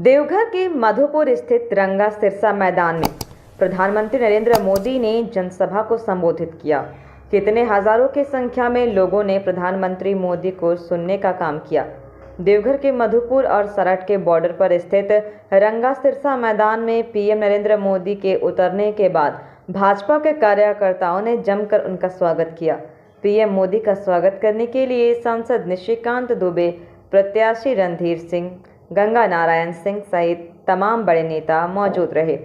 देवघर के मधुपुर स्थित रंगा सिरसा मैदान में प्रधानमंत्री नरेंद्र मोदी ने जनसभा को संबोधित किया। कितने हजारों की संख्या में लोगों ने प्रधानमंत्री मोदी को सुनने का काम किया। देवघर के मधुपुर और सरट के बॉर्डर पर स्थित रंगा सिरसा मैदान में पीएम नरेंद्र मोदी के उतरने के बाद भाजपा के कार्यकर्ताओं ने जमकर उनका स्वागत किया। पीएम मोदी का स्वागत करने के लिए सांसद निशिकांत दुबे, प्रत्याशी रणधीर सिंह, गंगा नारायण सिंह सहित तमाम बड़े नेता मौजूद रहे।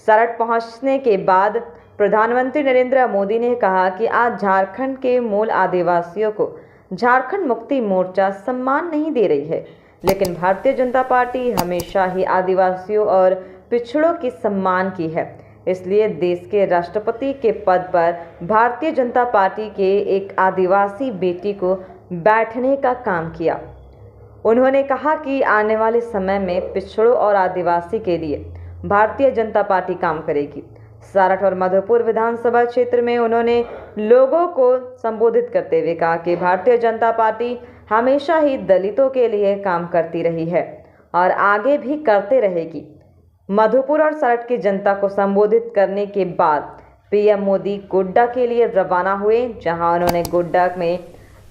सरट पहुंचने के बाद प्रधानमंत्री नरेंद्र मोदी ने कहा कि आज झारखंड के मूल आदिवासियों को झारखंड मुक्ति मोर्चा सम्मान नहीं दे रही है, लेकिन भारतीय जनता पार्टी हमेशा ही आदिवासियों और पिछड़ों की सम्मान की है। इसलिए देश के राष्ट्रपति के पद पर भारतीय जनता पार्टी के एक आदिवासी बेटी को बैठने का काम किया। उन्होंने कहा कि आने वाले समय में पिछड़ों और आदिवासी के लिए भारतीय जनता पार्टी काम करेगी। सरट और मधुपुर विधानसभा क्षेत्र में उन्होंने लोगों को संबोधित करते हुए कहा कि भारतीय जनता पार्टी हमेशा ही दलितों के लिए काम करती रही है और आगे भी करते रहेगी। मधुपुर और सरट की जनता को संबोधित करने के बाद पीएम मोदी गोड्डा के लिए रवाना हुए, जहां उन्होंने गोड्डा में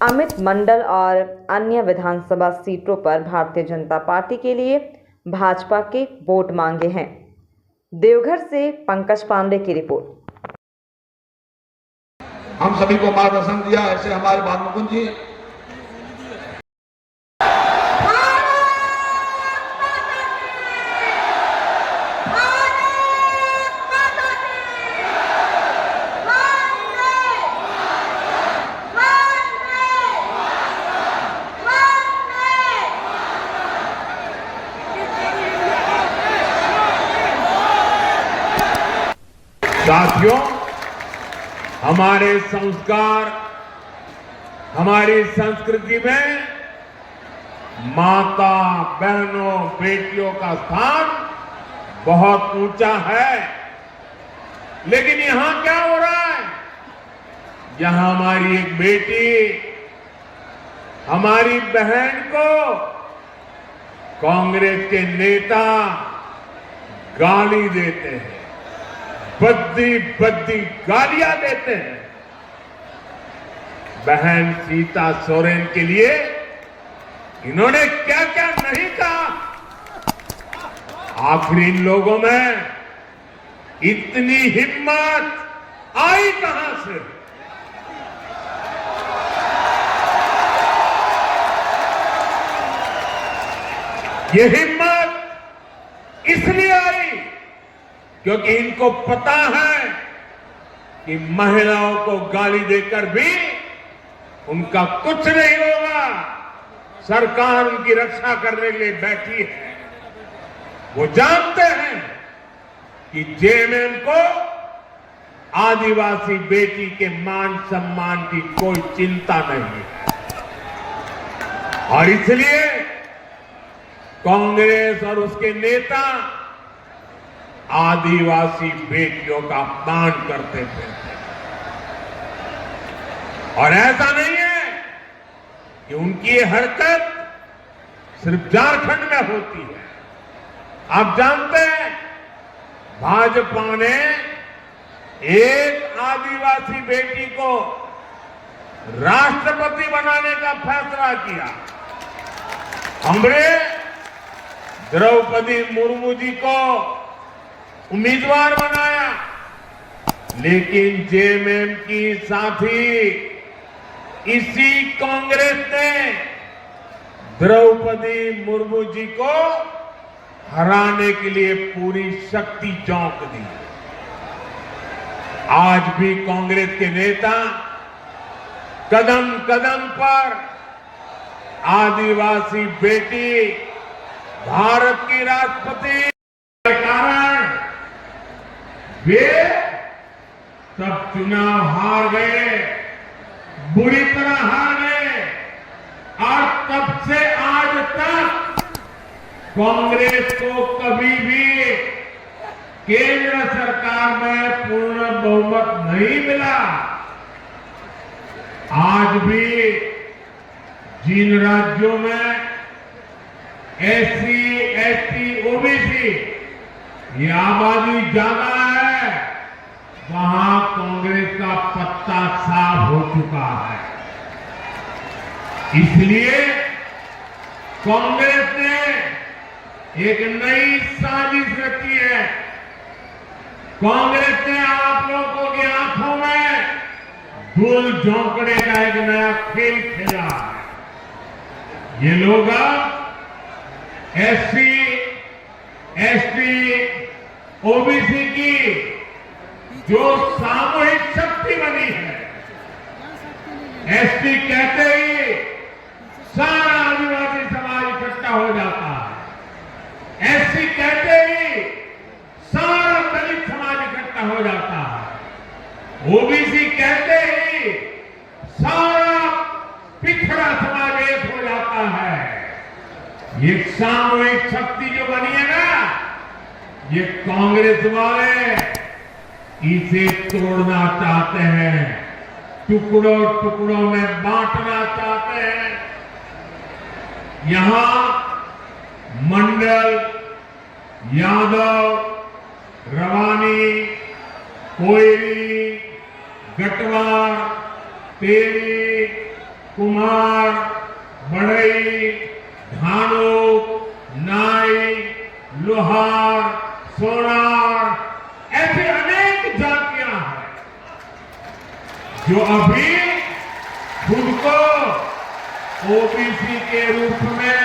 अमित मंडल और अन्य विधानसभा सीटों पर भारतीय जनता पार्टी के लिए भाजपा के वोट मांगे हैं। देवघर से पंकज पांडे की रिपोर्ट। हम सभी को मार्गदर्शन दिया, ऐसे हमारे बालमुकुंद जी। साथियों, हमारे संस्कार, हमारी संस्कृति में माता, बहनों, बेटियों का स्थान बहुत ऊंचा है। लेकिन यहां क्या हो रहा है? यहां हमारी एक बेटी, हमारी बहन को कांग्रेस के नेता गाली देते हैं, बद्दी बद्दी गालियां देते हैं। बहन सीता सोरेन के लिए इन्होंने क्या क्या नहीं कहा। आखिर इन लोगों में इतनी हिम्मत आई कहां से? ये हिम्मत इसलिए आई क्योंकि इनको पता है कि महिलाओं को गाली देकर भी उनका कुछ नहीं होगा। सरकार उनकी रक्षा करने के लिए बैठी है। वो जानते हैं कि जेएमएम को आदिवासी बेटी के मान सम्मान की कोई चिंता नहीं है और इसलिए कांग्रेस और उसके नेता आदिवासी बेटियों का अपमान करते थे। और ऐसा नहीं है कि उनकी ये हरकत सिर्फ झारखंड में होती है। आप जानते हैं, भाजपा ने एक आदिवासी बेटी को राष्ट्रपति बनाने का फैसला किया। हमने द्रौपदी मुर्मू जी को उम्मीदवार बनाया, लेकिन जेएमएम की साथी इसी कांग्रेस ने द्रौपदी मुर्मू जी को हराने के लिए पूरी शक्ति झोंक दी। आज भी कांग्रेस के नेता कदम कदम पर आदिवासी बेटी भारत की राष्ट्रपति के कारण वे सब चुनाव हार गए, बुरी तरह हार गए और तब से आज तक कांग्रेस को कभी भी केंद्र सरकार में पूर्ण बहुमत नहीं मिला। आज भी जिन राज्यों में SC, एसटी, ओबीसी ये आबादी ज्यादा है, वहां कांग्रेस का पत्ता साफ हो चुका है। इसलिए कांग्रेस ने एक नई साजिश रची है। कांग्रेस ने आप लोगों की आंखों में धूल झोंकने का एक नया खेल खेला है। ये लोग अब एससी, एसटी, ओबीसी की जो सामूहिक शक्ति बनी है, एसटी कहते ही सारा आदिवासी समाज इकट्ठा हो जाता है, एससी कहते ही सारा दलित समाज इकट्ठा हो जाता है, ओबीसी कहते ही सारा पिछड़ा समाज एक हो जाता है। ये सामूहिक शक्ति जो बनी है ना, ये कांग्रेस वाले इसे तोड़ना चाहते हैं, टुकड़ों टुकड़ों में बांटना चाहते हैं। यहां मंडल, यादव, रवानी, कोयरी, गटवार, तेली, कुमार, बढ़ई, धानुक, नाई, लोहार, सोनार ऐसे अनेक जातियां हैं जो अभी खुद को ओबीसी के रूप में